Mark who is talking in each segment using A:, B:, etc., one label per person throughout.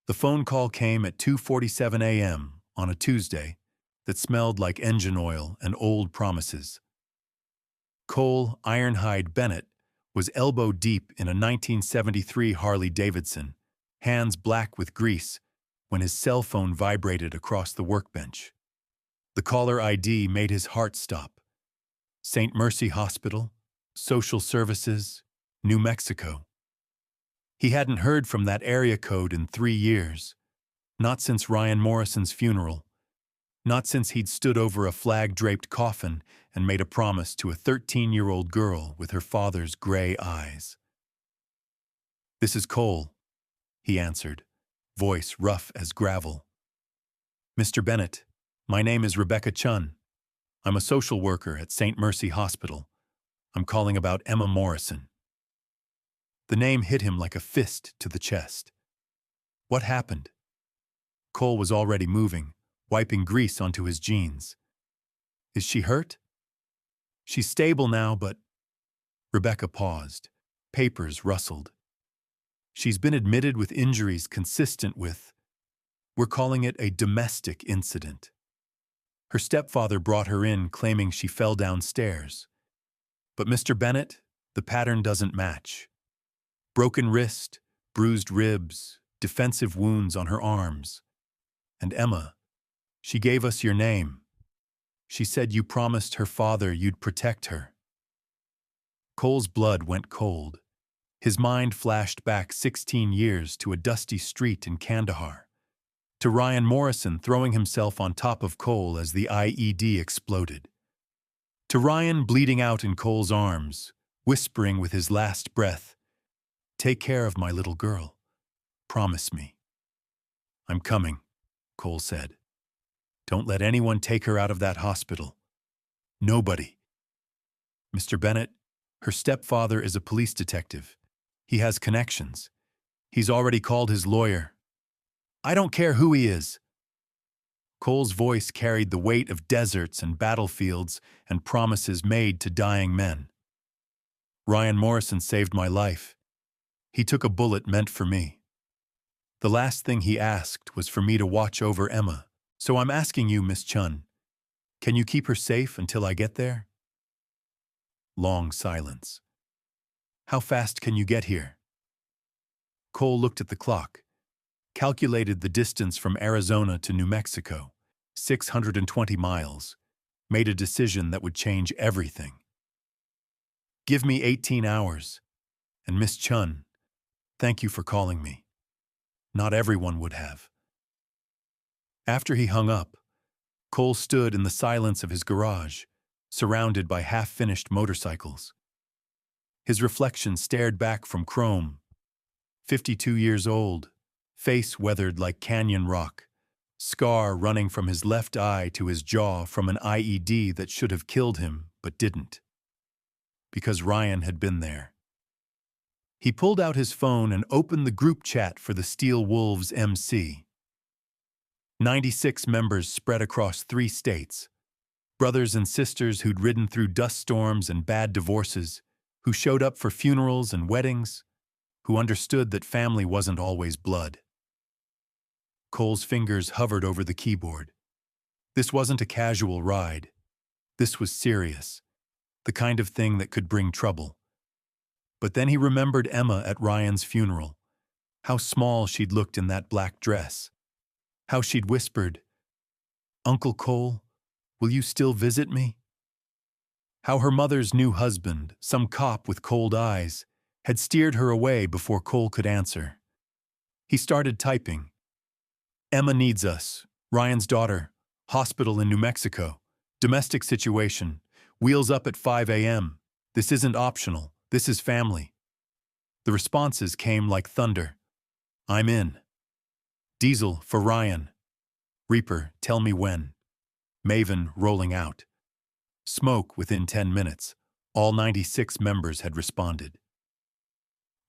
A: The phone call came at 2:47 a.m. on a Tuesday that smelled like engine oil and old promises. Cole Ironhide Bennett was elbow deep in a 1973 Harley-Davidson, hands black with grease, when his cell phone vibrated across the workbench. The caller ID made his heart stop. St. Mercy Hospital, Social Services, New Mexico. He hadn't heard from that area code in 3 years, not since Ryan Morrison's funeral, not since he'd stood over a flag-draped coffin and made a promise to a 13-year-old girl with her father's gray eyes. "This is Cole," he answered, voice rough as gravel. "Mr. Bennett, my name is Rebecca Chun. I'm a social worker at St. Mercy Hospital. I'm calling about Emma Morrison." The name hit him like a fist to the chest. What happened? Cole was already moving, wiping grease onto his jeans. "Is she hurt?" "She's stable now, but—" Rebecca paused. Papers rustled. "She's been admitted with injuries consistent with— we're calling it a domestic incident. Her stepfather brought her in claiming she fell downstairs. But Mr. Bennett, the pattern doesn't match. Broken wrist, bruised ribs, defensive wounds on her arms. And Emma, she gave us your name. She said you promised her father you'd protect her." Cole's blood went cold. His mind flashed back 16 years to a dusty street in Kandahar, to Ryan Morrison throwing himself on top of Cole as the IED exploded, to Ryan bleeding out in Cole's arms, whispering with his last breath, "Take care of my little girl. Promise me." "I'm coming," Cole said. "Don't let anyone take her out of that hospital. Nobody." "Mr. Bennett, her stepfather is a police detective. He has connections. He's already called his lawyer." "I don't care who he is." Cole's voice carried the weight of deserts and battlefields and promises made to dying men. "Ryan Morrison saved my life. He took a bullet meant for me. The last thing he asked was for me to watch over Emma, so I'm asking you, Miss Chun, can you keep her safe until I get there?" Long silence. "How fast can you get here?" Cole looked at the clock, calculated the distance from Arizona to New Mexico, 620 miles, made a decision that would change everything. "Give me 18 hours. And Miss Chun, thank you for calling me. Not everyone would have." After he hung up, Cole stood in the silence of his garage, surrounded by half-finished motorcycles. His reflection stared back from chrome. 52 years old, face weathered like canyon rock, scar running from his left eye to his jaw from an IED that should have killed him but didn't. Because Ryan had been there. He pulled out his phone and opened the group chat for the Steel Wolves MC. 96 members spread across 3 states. Brothers and sisters who'd ridden through dust storms and bad divorces, who showed up for funerals and weddings, who understood that family wasn't always blood. Cole's fingers hovered over the keyboard. This wasn't a casual ride. This was serious, the kind of thing that could bring trouble. But then he remembered Emma at Ryan's funeral, how small she'd looked in that black dress, how she'd whispered, "Uncle Cole, will you still visit me?" How her mother's new husband, some cop with cold eyes, had steered her away before Cole could answer. He started typing. "Emma needs us. Ryan's daughter. Hospital in New Mexico. Domestic situation. Wheels up at 5 a.m. This isn't optional. This is family." The responses came like thunder. "I'm in." "Diesel for Ryan." "Reaper, tell me when." Maven rolling out. Smoke within 10 minutes. All 96 members had responded.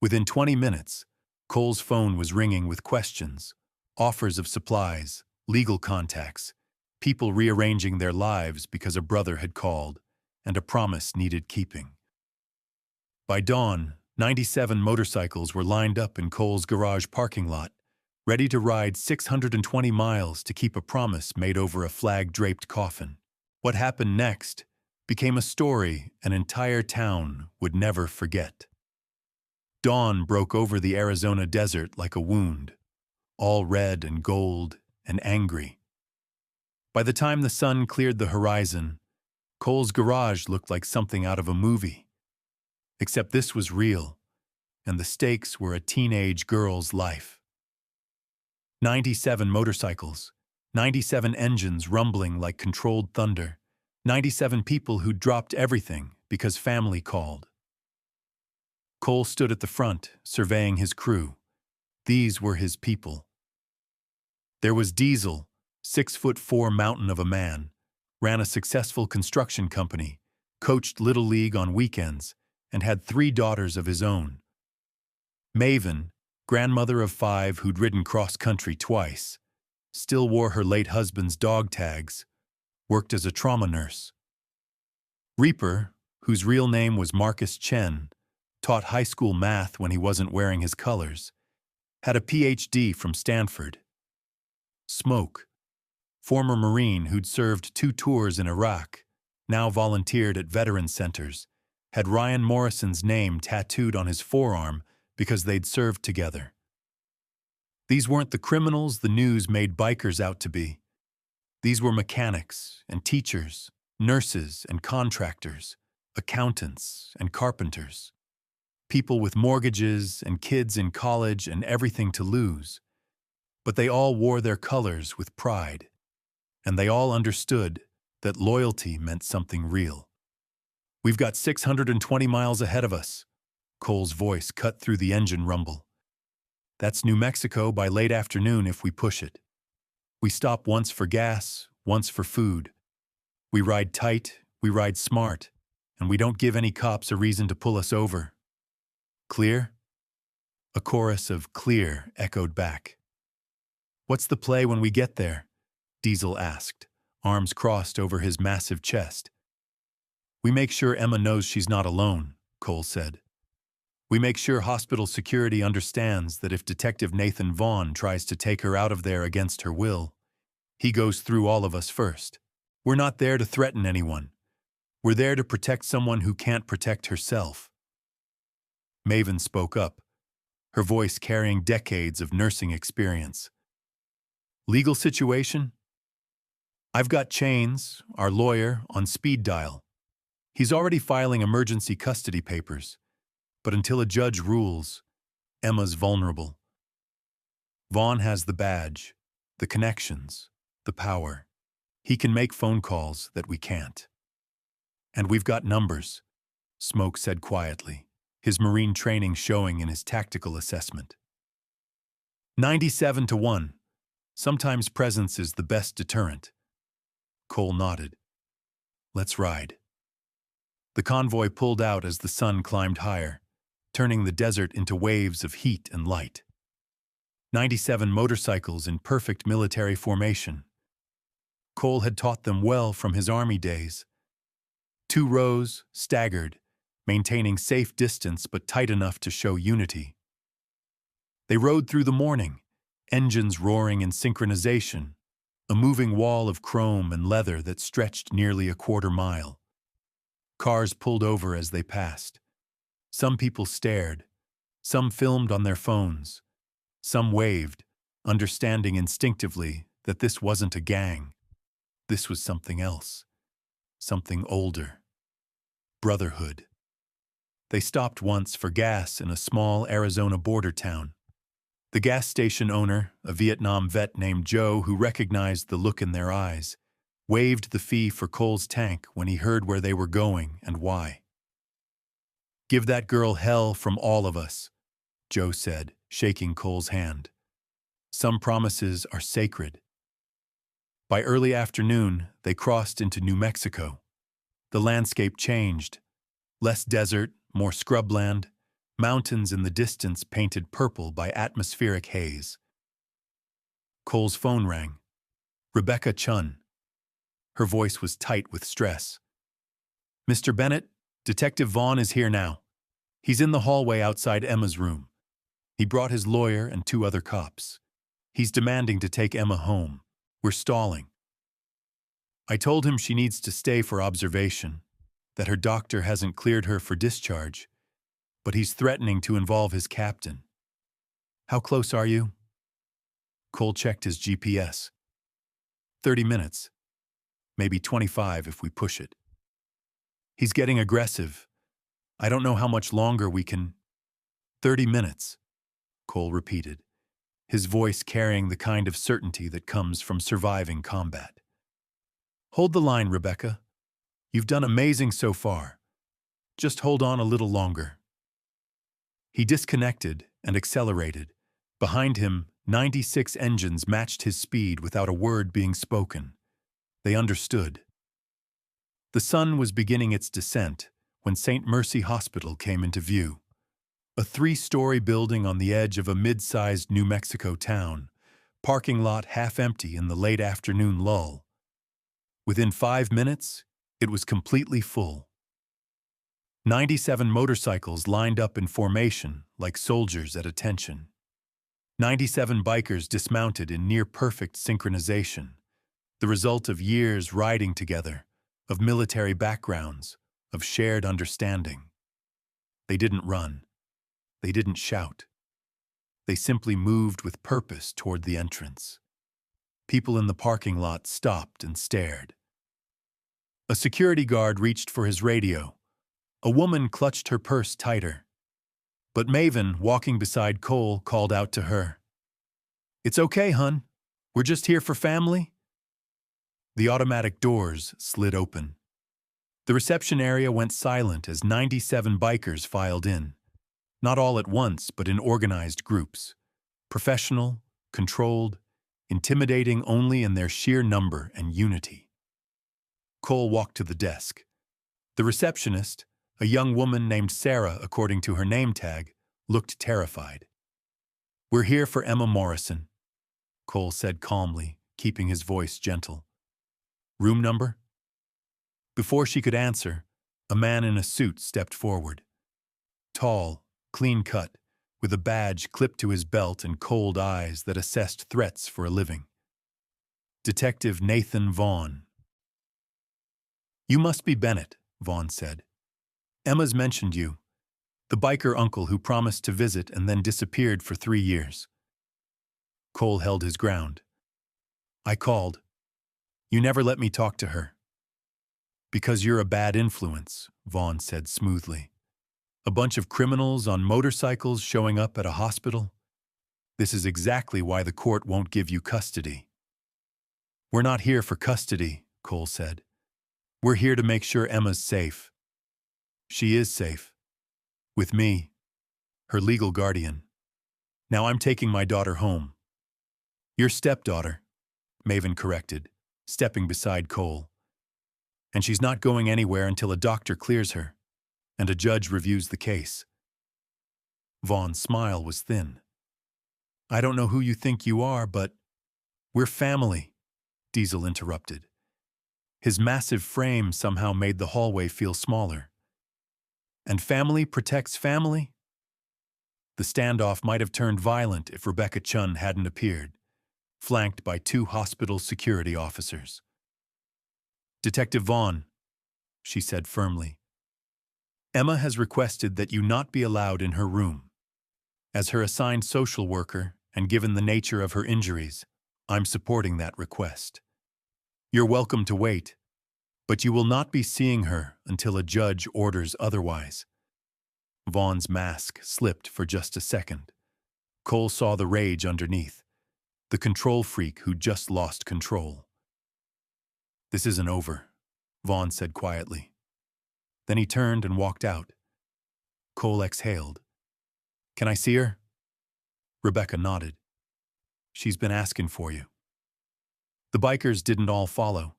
A: Within 20 minutes, Cole's phone was ringing with questions, offers of supplies, legal contacts, people rearranging their lives because a brother had called, and a promise needed keeping. By dawn, 97 motorcycles were lined up in Cole's garage parking lot, ready to ride 620 miles to keep a promise made over a flag-draped coffin. What happened next became a story an entire town would never forget. Dawn broke over the Arizona desert like a wound, all red and gold and angry. By the time the sun cleared the horizon, Cole's garage looked like something out of a movie. Except this was real, and the stakes were a teenage girl's life. 97 motorcycles, 97 engines rumbling like controlled thunder, 97 people who dropped everything because family called. Cole stood at the front, surveying his crew. These were his people. There was Diesel, 6'4" mountain of a man, ran a successful construction company, coached Little League on weekends, and had 3 daughters of his own. Maven, grandmother of 5 who'd ridden cross-country twice, still wore her late husband's dog tags, worked as a trauma nurse. Reaper, whose real name was Marcus Chen, taught high school math when he wasn't wearing his colors, had a PhD from Stanford. Smoke, former Marine who'd served 2 tours in Iraq, now volunteered at veteran centers, had Ryan Morrison's name tattooed on his forearm because they'd served together. These weren't the criminals the news made bikers out to be. These were mechanics and teachers, nurses and contractors, accountants and carpenters, people with mortgages and kids in college and everything to lose. But they all wore their colors with pride, and they all understood that loyalty meant something real. "We've got 620 miles ahead of us," Cole's voice cut through the engine rumble. "That's New Mexico by late afternoon if we push it. We stop once for gas, once for food. We ride tight, we ride smart, and we don't give any cops a reason to pull us over. Clear?" A chorus of "clear" echoed back. "What's the play when we get there?" Diesel asked, arms crossed over his massive chest. "We make sure Emma knows she's not alone," Cole said. "We make sure hospital security understands that if Detective Nathan Vaughn tries to take her out of there against her will, he goes through all of us first. We're not there to threaten anyone. We're there to protect someone who can't protect herself." Maven spoke up, her voice carrying decades of nursing experience. "Legal situation? I've got Chains, our lawyer, on speed dial. He's already filing emergency custody papers, but until a judge rules, Emma's vulnerable. Vaughn has the badge, the connections, the power. He can make phone calls that we can't. And we've got numbers," Smoke said quietly, his Marine training showing in his tactical assessment. 97-1. Sometimes presence is the best deterrent. Cole nodded. "Let's ride." The convoy pulled out as the sun climbed higher, turning the desert into waves of heat and light. 97 motorcycles in perfect military formation. Cole had taught them well from his army days. 2 rows, staggered, maintaining safe distance but tight enough to show unity. They rode through the morning, engines roaring in synchronization, a moving wall of chrome and leather that stretched nearly a quarter mile. Cars pulled over as they passed. Some people stared, some filmed on their phones, some waved, understanding instinctively that this wasn't a gang. This was something else, something older. Brotherhood. They stopped once for gas in a small Arizona border town. The gas station owner, a Vietnam vet named Joe who recognized the look in their eyes, waived the fee for Cole's tank when he heard where they were going and why. "Give that girl hell from all of us," Joe said, shaking Cole's hand. "Some promises are sacred." By early afternoon, they crossed into New Mexico. The landscape changed. Less desert, more scrubland, mountains in the distance painted purple by atmospheric haze. Cole's phone rang. Rebecca Chun. Her voice was tight with stress. "Mr. Bennett, Detective Vaughn is here now. He's in the hallway outside Emma's room. He brought his lawyer and 2 other cops. He's demanding to take Emma home. We're stalling. I told him she needs to stay for observation, that her doctor hasn't cleared her for discharge, but he's threatening to involve his captain. How close are you? Cole checked his GPS. 30 minutes. Maybe 25 if we push it. He's getting aggressive. I don't know how much longer we can... 30 minutes, Cole repeated, his voice carrying the kind of certainty that comes from surviving combat. Hold the line, Rebecca. You've done amazing so far. Just hold on a little longer. He disconnected and accelerated. Behind him, 96 engines matched his speed without a word being spoken. They understood. The sun was beginning its descent when St. Mercy Hospital came into view. A 3-story building on the edge of a mid-sized New Mexico town, parking lot half empty in the late afternoon lull. Within 5 minutes, it was completely full. 97 motorcycles lined up in formation like soldiers at attention. 97 bikers dismounted in near-perfect synchronization, the result of years riding together, of military backgrounds, of shared understanding. They didn't run. They didn't shout. They simply moved with purpose toward the entrance. People in the parking lot stopped and stared. A security guard reached for his radio. A woman clutched her purse tighter. But Maven, walking beside Cole, called out to her. "It's okay, hun. We're just here for family." The automatic doors slid open. The reception area went silent as 97 bikers filed in. Not all at once, but in organized groups. Professional, controlled, intimidating only in their sheer number and unity. Cole walked to the desk. The receptionist, a young woman named Sarah according to her name tag, looked terrified. "We're here for Emma Morrison," Cole said calmly, keeping his voice gentle. "Room number?" Before she could answer, a man in a suit stepped forward. Tall, clean-cut, with a badge clipped to his belt and cold eyes that assessed threats for a living. Detective Nathan Vaughn. "You must be Bennett," Vaughn said. "Emma's mentioned you. The biker uncle who promised to visit and then disappeared for 3 years." Cole held his ground. "I called. You never let me talk to her." "Because you're a bad influence," Vaughn said smoothly. "A bunch of criminals on motorcycles showing up at a hospital? This is exactly why the court won't give you custody." "We're not here for custody," Cole said. "We're here to make sure Emma's safe." "She is safe. With me, her legal guardian. Now I'm taking my daughter home." "Your stepdaughter," Maven corrected, stepping beside Cole. "And she's not going anywhere until a doctor clears her, and a judge reviews the case." Vaughn's smile was thin. "I don't know who you think you are, but..." "We're family," Diesel interrupted. His massive frame somehow made the hallway feel smaller. "And family protects family?" The standoff might have turned violent if Rebecca Chun hadn't appeared, flanked by 2 hospital security officers. "Detective Vaughn," she said firmly, "Emma has requested that you not be allowed in her room. As her assigned social worker, and given the nature of her injuries, I'm supporting that request. You're welcome to wait, but you will not be seeing her until a judge orders otherwise." Vaughn's mask slipped for just a second. Cole saw the rage underneath, the control freak who just lost control. "This isn't over," Vaughn said quietly. Then he turned and walked out. Cole exhaled. "Can I see her?" Rebecca nodded. "She's been asking for you." The bikers didn't all follow.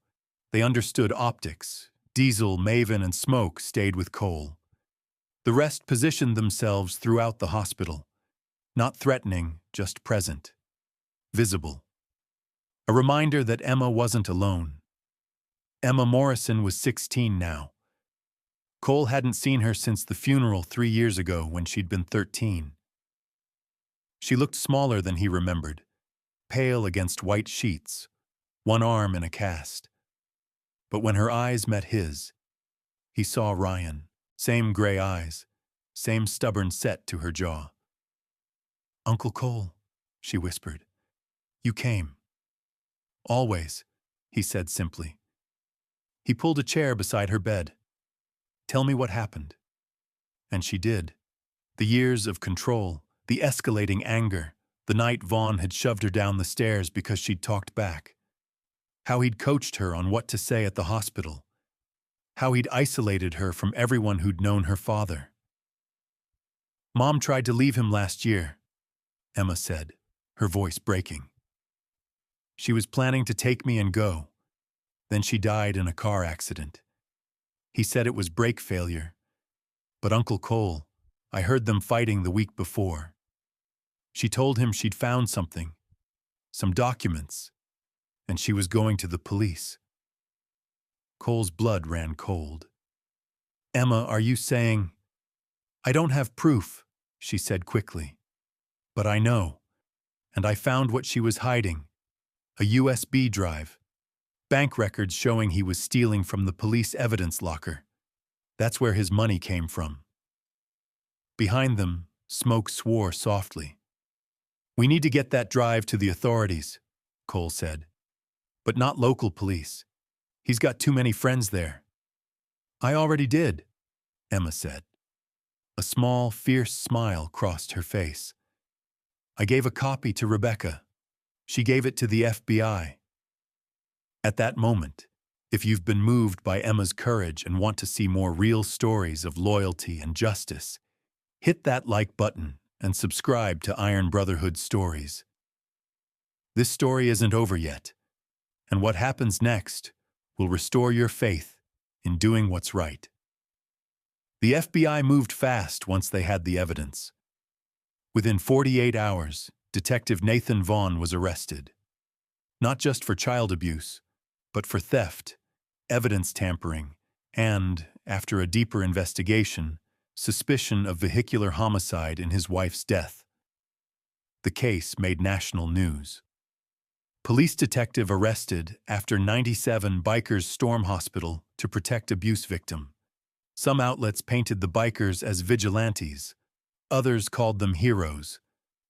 A: They understood optics. Diesel, Maven, and Smoke stayed with Cole. The rest positioned themselves throughout the hospital. Not threatening, just present. Visible. A reminder that Emma wasn't alone. Emma Morrison was 16 now. Cole hadn't seen her since the funeral 3 years ago when she'd been 13. She looked smaller than he remembered. pale against white sheets, one arm in a cast. But when her eyes met his, he saw Ryan, same gray eyes, same stubborn set to her jaw. "Uncle Cole," she whispered, "you came." "Always," he said simply. He pulled a chair beside her bed. "Tell me what happened." And she did. The years of control, the escalating anger, the night Vaughn had shoved her down the stairs because she'd talked back. How he'd coached her on what to say at the hospital. How he'd isolated her from everyone who'd known her father. "Mom tried to leave him last year," Emma said, her voice breaking. "She was planning to take me and go. Then she died in a car accident. He said it was brake failure. But Uncle Cole, I heard them fighting the week before. She told him she'd found something, some documents, and she was going to the police." Cole's blood ran cold. "Emma, are you saying—" "I don't have proof," she said quickly. "But I know. And I found what she was hiding. A USB drive. Bank records showing he was stealing from the police evidence locker. That's where his money came from." Behind them, Smoke swore softly. "We need to get that drive to the authorities," Cole said. "But not local police. He's got too many friends there." "I already did," Emma said. A small, fierce smile crossed her face. "I gave a copy to Rebecca. She gave it to the FBI." At that moment, if you've been moved by Emma's courage and want to see more real stories of loyalty and justice, hit that like button and subscribe to Iron Brotherhood Stories. This story isn't over yet, and what happens next will restore your faith in doing what's right. The FBI moved fast once they had the evidence. Within 48 hours, Detective Nathan Vaughn was arrested. Not just for child abuse, but for theft, evidence tampering, and, after a deeper investigation, suspicion of vehicular homicide in his wife's death. The case made national news. Police detective arrested after 97 bikers storm hospital to protect abuse victim. Some outlets painted the bikers as vigilantes. Others called them heroes.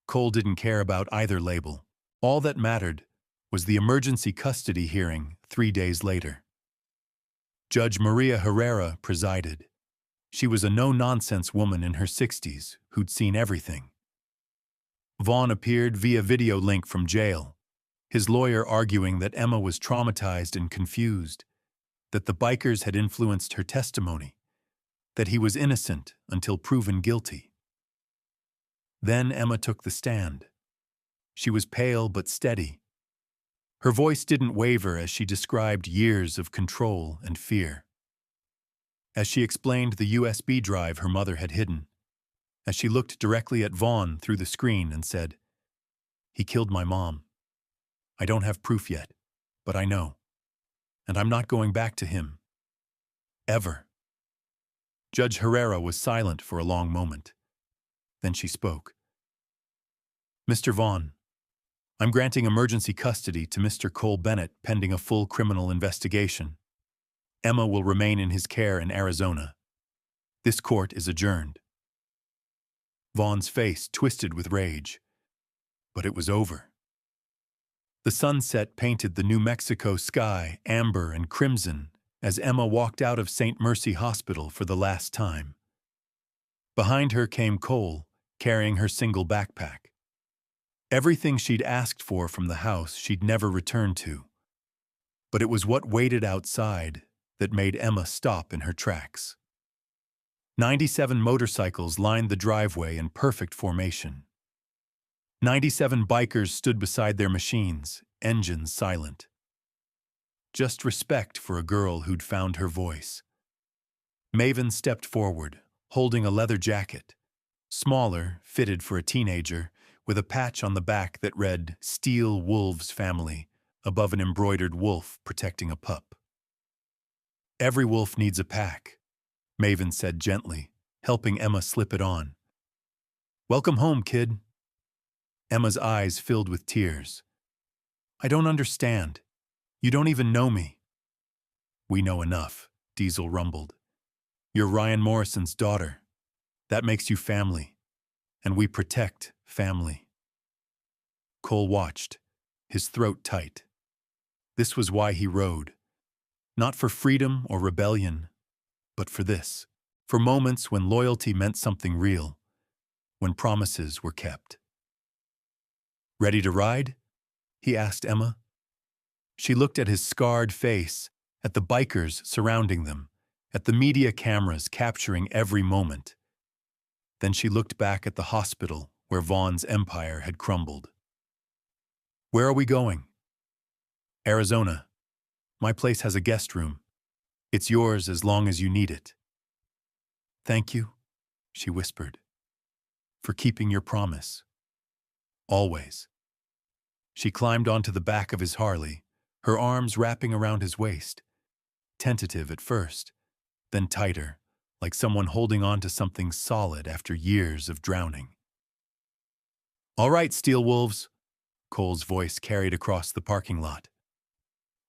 A: Cole didn't care about either label. All that mattered was the emergency custody hearing 3 days later. Judge Maria Herrera presided. She was a no-nonsense woman in her 60s who'd seen everything. Vaughn appeared via video link from jail, his lawyer arguing that Emma was traumatized and confused, that the bikers had influenced her testimony, that he was innocent until proven guilty. Then Emma took the stand. She was pale but steady. Her voice didn't waver as she described years of control and fear. As she explained the USB drive her mother had hidden, as she looked directly at Vaughn through the screen and said, "He killed my mom. I don't have proof yet, but I know. And I'm not going back to him. Ever." Judge Herrera was silent for a long moment. Then she spoke. "Mr. Vaughn, I'm granting emergency custody to Mr. Cole Bennett pending a full criminal investigation. Emma will remain in his care in Arizona. This court is adjourned." Vaughn's face twisted with rage. But it was over. The sunset painted the New Mexico sky amber and crimson as Emma walked out of St. Mercy Hospital for the last time. Behind her came Cole, carrying her single backpack. Everything she'd asked for from the house she'd never returned to. But it was what waited outside that made Emma stop in her tracks. 97 motorcycles lined the driveway in perfect formation. 97 bikers stood beside their machines, engines silent. Just respect for a girl who'd found her voice. Maven stepped forward, holding a leather jacket, smaller, fitted for a teenager, with a patch on the back that read "Steel Wolves Family" above an embroidered wolf protecting a pup. "Every wolf needs a pack," Maven said gently, helping Emma slip it on. "Welcome home, kid." Emma's eyes filled with tears. I don't understand. You don't even know me. We know enough, Diesel rumbled. You're Ryan Morrison's daughter. That makes you family. And we protect family. Cole watched, his throat tight. This was why he rode. Not for freedom or rebellion, but for this. For moments when loyalty meant something real, when promises were kept. Ready to ride? He asked Emma. She looked at his scarred face, at the bikers surrounding them, at the media cameras capturing every moment. Then she looked back at the hospital where Vaughn's empire had crumbled. Where are we going? Arizona. My place has a guest room. It's yours as long as you need it. Thank you, she whispered, for keeping your promise. Always. She climbed onto the back of his Harley, her arms wrapping around his waist. Tentative at first, then tighter, like someone holding on to something solid after years of drowning. All right, Steel Wolves, Cole's voice carried across the parking lot.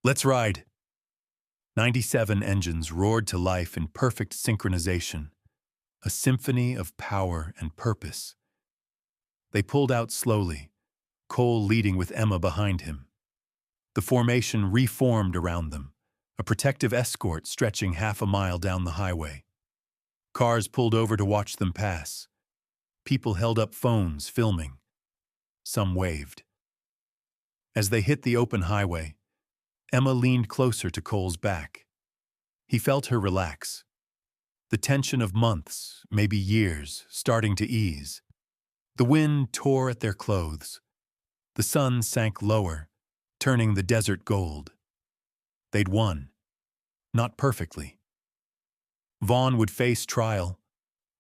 A: Let's ride. 97 engines roared to life in perfect synchronization, a symphony of power and purpose. They pulled out slowly, Cole leading with Emma behind him. The formation reformed around them, a protective escort stretching half a mile down the highway. Cars pulled over to watch them pass. People held up phones, filming. Some waved. As they hit the open highway, Emma leaned closer to Cole's back. He felt her relax. The tension of months, maybe years, starting to ease. The wind tore at their clothes. The sun sank lower, turning the desert gold. They'd won. Not perfectly. Vaughn would face trial,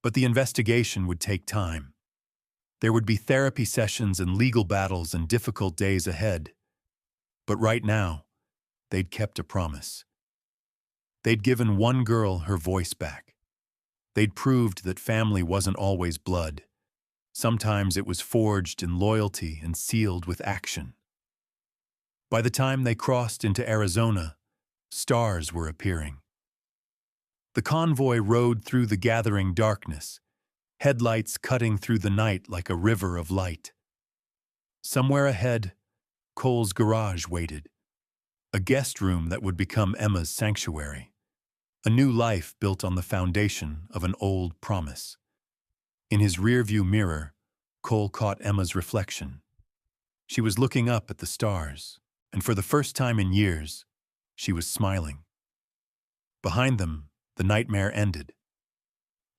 A: but the investigation would take time. There would be therapy sessions and legal battles and difficult days ahead. But right now, they'd kept a promise. They'd given one girl her voice back. They'd proved that family wasn't always blood. Sometimes it was forged in loyalty and sealed with action. By the time they crossed into Arizona, stars were appearing. The convoy rode through the gathering darkness, headlights cutting through the night like a river of light. Somewhere ahead, Cole's garage waited, a guest room that would become Emma's sanctuary, a new life built on the foundation of an old promise. In his rearview mirror, Cole caught Emma's reflection. She was looking up at the stars, and for the first time in years, she was smiling. Behind them, the nightmare ended.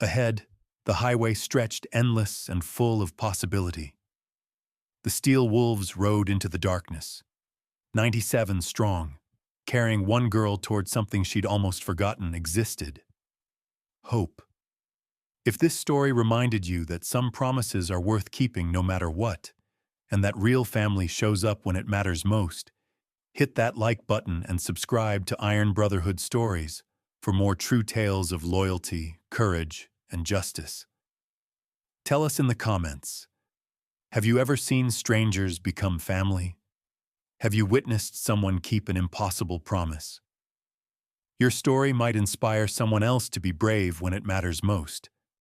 A: Ahead, the highway stretched endless and full of possibility. The Steel Wolves rode into the darkness, 97 strong, carrying one girl toward something she'd almost forgotten existed. Hope. If this story reminded you that some promises are worth keeping no matter what, and that real family shows up when it matters most, hit that like button and subscribe to Iron Brotherhood Stories for more true tales of loyalty, courage, and justice. Tell us in the comments, have you ever seen strangers become family? Have you witnessed someone keep an impossible promise? Your story might inspire someone else to be brave when it matters most.